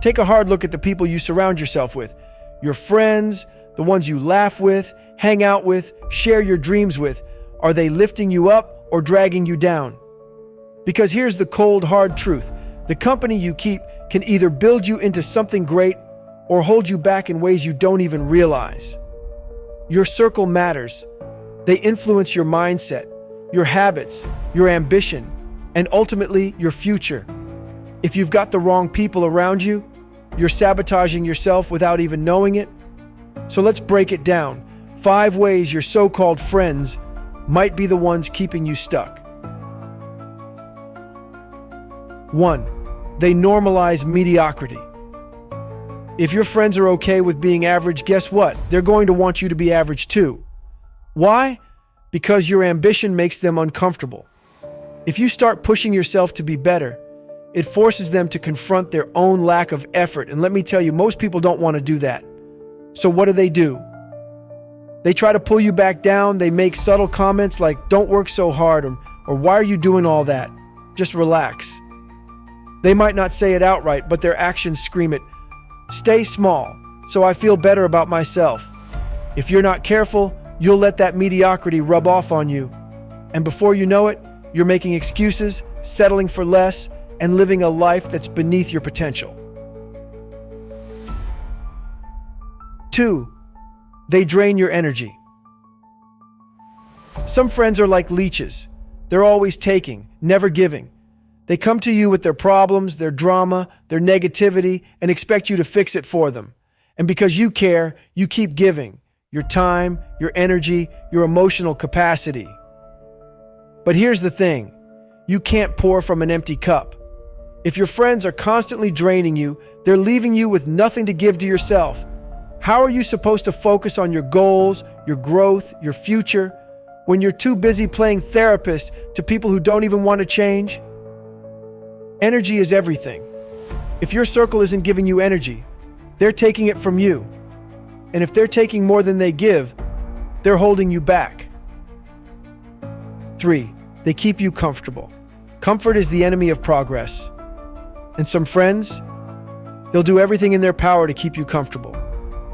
Take a hard look at the people you surround yourself with. Your friends, the ones you laugh with, hang out with, share your dreams with. Are they lifting you up or dragging you down? Because here's the cold, hard truth. The company you keep can either build you into something great or hold you back in ways you don't even realize. Your circle matters. They influence your mindset, your habits, your ambition, and ultimately your future. If you've got the wrong people around you, you're sabotaging yourself without even knowing it. So let's break it down. 5 ways your so-called friends might be the ones keeping you stuck. 1. They normalize mediocrity. If your friends are okay with being average, guess what? They're going to want you to be average too. Why? Because your ambition makes them uncomfortable. If you start pushing yourself to be better, it forces them to confront their own lack of effort. And let me tell you, most people don't want to do that. So what do? They try to pull you back down. They make subtle comments like, don't work so hard, or why are you doing all that? Just relax. They might not say it outright, but their actions scream it. Stay small, so I feel better about myself. If you're not careful, you'll let that mediocrity rub off on you. And before you know it, you're making excuses, settling for less, and living a life that's beneath your potential. 2. They drain your energy. Some friends are like leeches. They're always taking, never giving. They come to you with their problems, their drama, their negativity, and expect you to fix it for them. And because you care, you keep giving your time, your energy, your emotional capacity. But here's the thing. You can't pour from an empty cup. If your friends are constantly draining you, they're leaving you with nothing to give to yourself. How are you supposed to focus on your goals, your growth, your future, when you're too busy playing therapist to people who don't even want to change? Energy is everything. If your circle isn't giving you energy, they're taking it from you. And if they're taking more than they give, they're holding you back. 3. They keep you comfortable. Comfort is the enemy of progress. And some friends, they'll do everything in their power to keep you comfortable.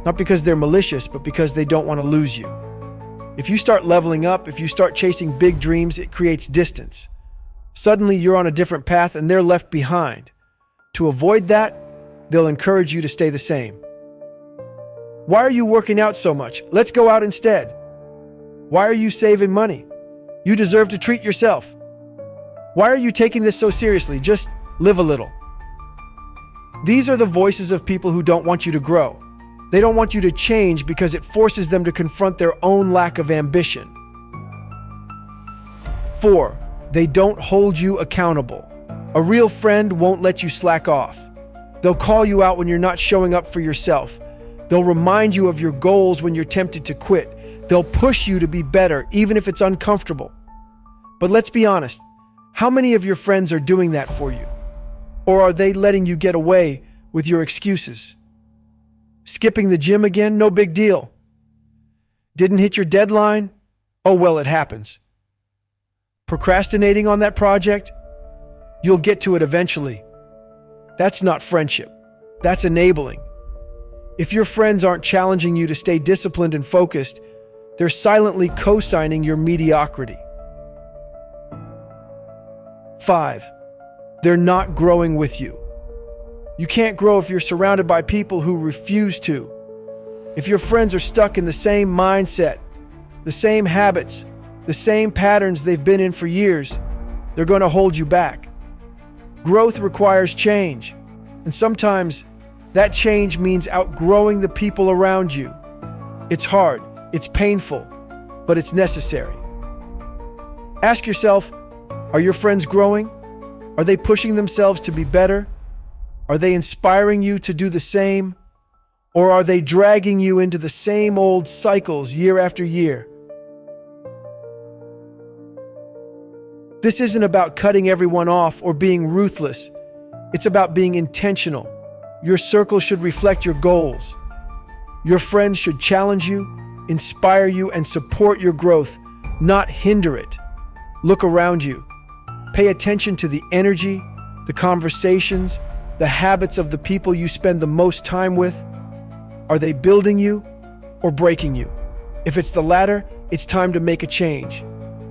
Not because they're malicious, but because they don't want to lose you. If you start leveling up, if you start chasing big dreams, it creates distance. Suddenly you're on a different path and they're left behind. To avoid that, they'll encourage you to stay the same. Why are you working out so much? Let's go out instead. Why are you saving money? You deserve to treat yourself. Why are you taking this so seriously? Just live a little. These are the voices of people who don't want you to grow. They don't want you to change because it forces them to confront their own lack of ambition. 4. They don't hold you accountable. A real friend won't let you slack off. They'll call you out when you're not showing up for yourself. They'll remind you of your goals when you're tempted to quit. They'll push you to be better, even if it's uncomfortable. But let's be honest, how many of your friends are doing that for you? Or are they letting you get away with your excuses? Skipping the gym again? No big deal. Didn't hit your deadline? Oh well, it happens. Procrastinating on that project? You'll get to it eventually. That's not friendship. That's enabling. If your friends aren't challenging you to stay disciplined and focused, they're silently co-signing your mediocrity. 5. They're not growing with you. You can't grow if you're surrounded by people who refuse to. If your friends are stuck in the same mindset, the same habits, the same patterns they've been in for years, they're going to hold you back. Growth requires change, and sometimes that change means outgrowing the people around you. It's hard, it's painful, but it's necessary. Ask yourself, are your friends growing? Are they pushing themselves to be better? Are they inspiring you to do the same? Or are they dragging you into the same old cycles year after year? This isn't about cutting everyone off or being ruthless. It's about being intentional. Your circle should reflect your goals. Your friends should challenge you, inspire you, and support your growth, not hinder it. Look around you. Pay attention to the energy, the conversations, The habits of the people you spend the most time with? Are they building you or breaking you? If it's the latter, it's time to make a change.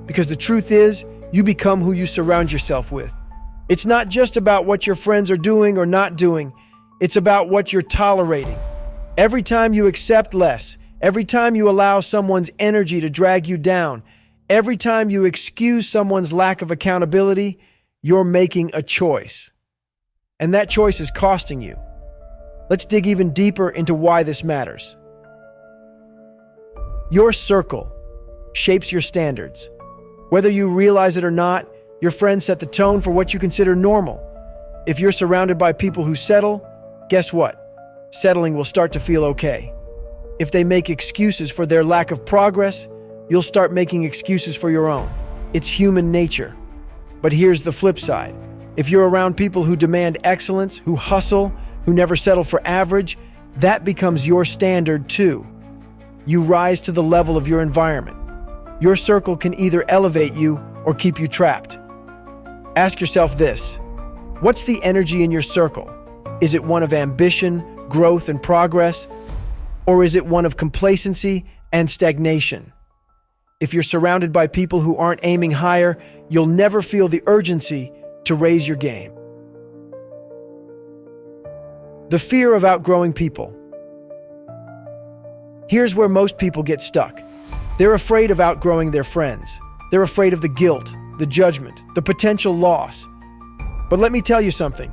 Because the truth is, you become who you surround yourself with. It's not just about what your friends are doing or not doing. It's about what you're tolerating. Every time you accept less, every time you allow someone's energy to drag you down, every time you excuse someone's lack of accountability, you're making a choice. And that choice is costing you. Let's dig even deeper into why this matters. Your circle shapes your standards. Whether you realize it or not, your friends set the tone for what you consider normal. If you're surrounded by people who settle, guess what? Settling will start to feel okay. If they make excuses for their lack of progress, you'll start making excuses for your own. It's human nature. But here's the flip side. If you're around people who demand excellence, who hustle, who never settle for average, that becomes your standard too. You rise to the level of your environment. Your circle can either elevate you or keep you trapped. Ask yourself this: what's the energy in your circle? Is it one of ambition, growth, and progress? Or is it one of complacency and stagnation? If you're surrounded by people who aren't aiming higher, you'll never feel the urgency to raise your game. The fear of outgrowing people. Here's where most people get stuck. They're afraid of outgrowing their friends. They're afraid of the guilt, the judgment, the potential loss. But let me tell you something.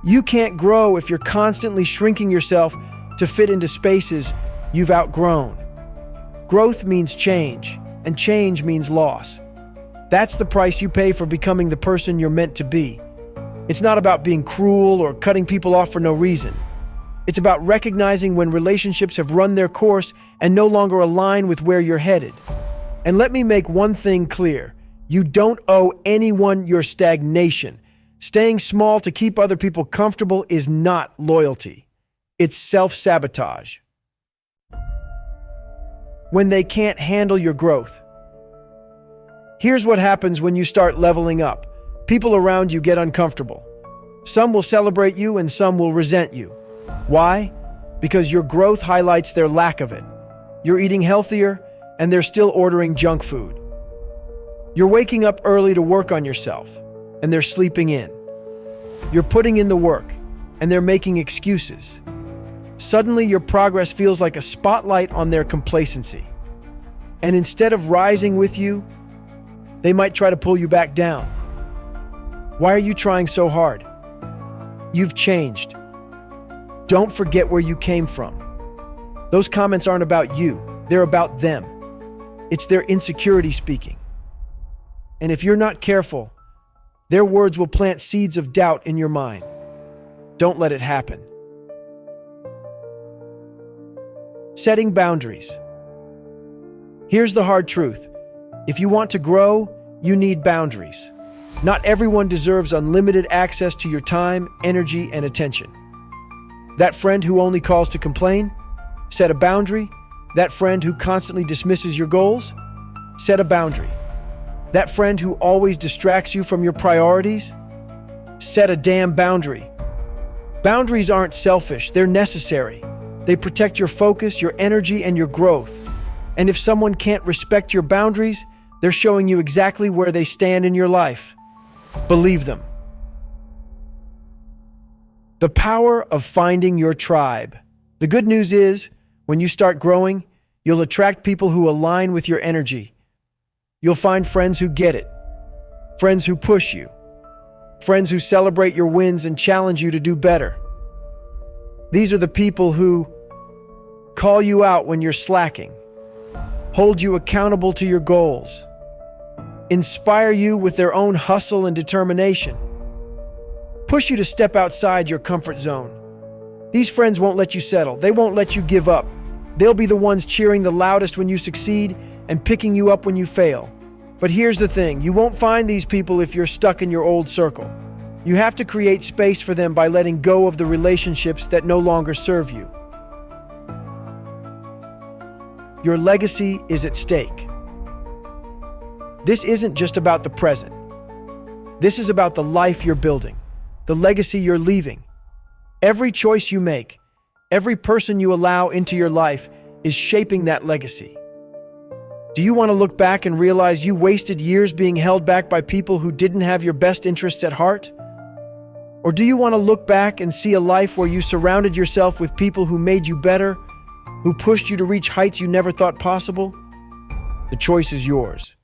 You can't grow if you're constantly shrinking yourself to fit into spaces you've outgrown. Growth means change, and change means loss. That's the price you pay for becoming the person you're meant to be. It's not about being cruel or cutting people off for no reason. It's about recognizing when relationships have run their course and no longer align with where you're headed. And let me make one thing clear. You don't owe anyone your stagnation. Staying small to keep other people comfortable is not loyalty. It's self-sabotage. When they can't handle your growth. Here's what happens when you start leveling up. People around you get uncomfortable. Some will celebrate you and some will resent you. Why? Because your growth highlights their lack of it. You're eating healthier and they're still ordering junk food. You're waking up early to work on yourself and they're sleeping in. You're putting in the work and they're making excuses. Suddenly your progress feels like a spotlight on their complacency. And instead of rising with you, they might try to pull you back down. Why are you trying so hard? You've changed. Don't forget where you came from. Those comments aren't about you. They're about them. It's their insecurity speaking. And if you're not careful, their words will plant seeds of doubt in your mind. Don't let it happen. Setting boundaries. Here's the hard truth. If you want to grow, you need boundaries. Not everyone deserves unlimited access to your time, energy, and attention. That friend who only calls to complain? Set a boundary. That friend who constantly dismisses your goals? Set a boundary. That friend who always distracts you from your priorities? Set a damn boundary. Boundaries aren't selfish, they're necessary. They protect your focus, your energy, and your growth. And if someone can't respect your boundaries, they're showing you exactly where they stand in your life. Believe them. The power of finding your tribe. The good news is, when you start growing, you'll attract people who align with your energy. You'll find friends who get it, friends who push you, friends who celebrate your wins and challenge you to do better. These are the people who call you out when you're slacking, hold you accountable to your goals, inspire you with their own hustle and determination, push you to step outside your comfort zone. These friends won't let you settle. They won't let you give up. They'll be the ones cheering the loudest when you succeed and picking you up when you fail. But here's the thing, you won't find these people if you're stuck in your old circle. You have to create space for them by letting go of the relationships that no longer serve you. Your legacy is at stake. This isn't just about the present. This is about the life you're building, the legacy you're leaving, Every choice you make, every person you allow into your life is shaping that legacy. Do you want to look back and realize you wasted years being held back by people who didn't have your best interests at heart? Or do you want to look back and see a life where you surrounded yourself with people who made you better, who pushed you to reach heights you never thought possible? The choice is yours.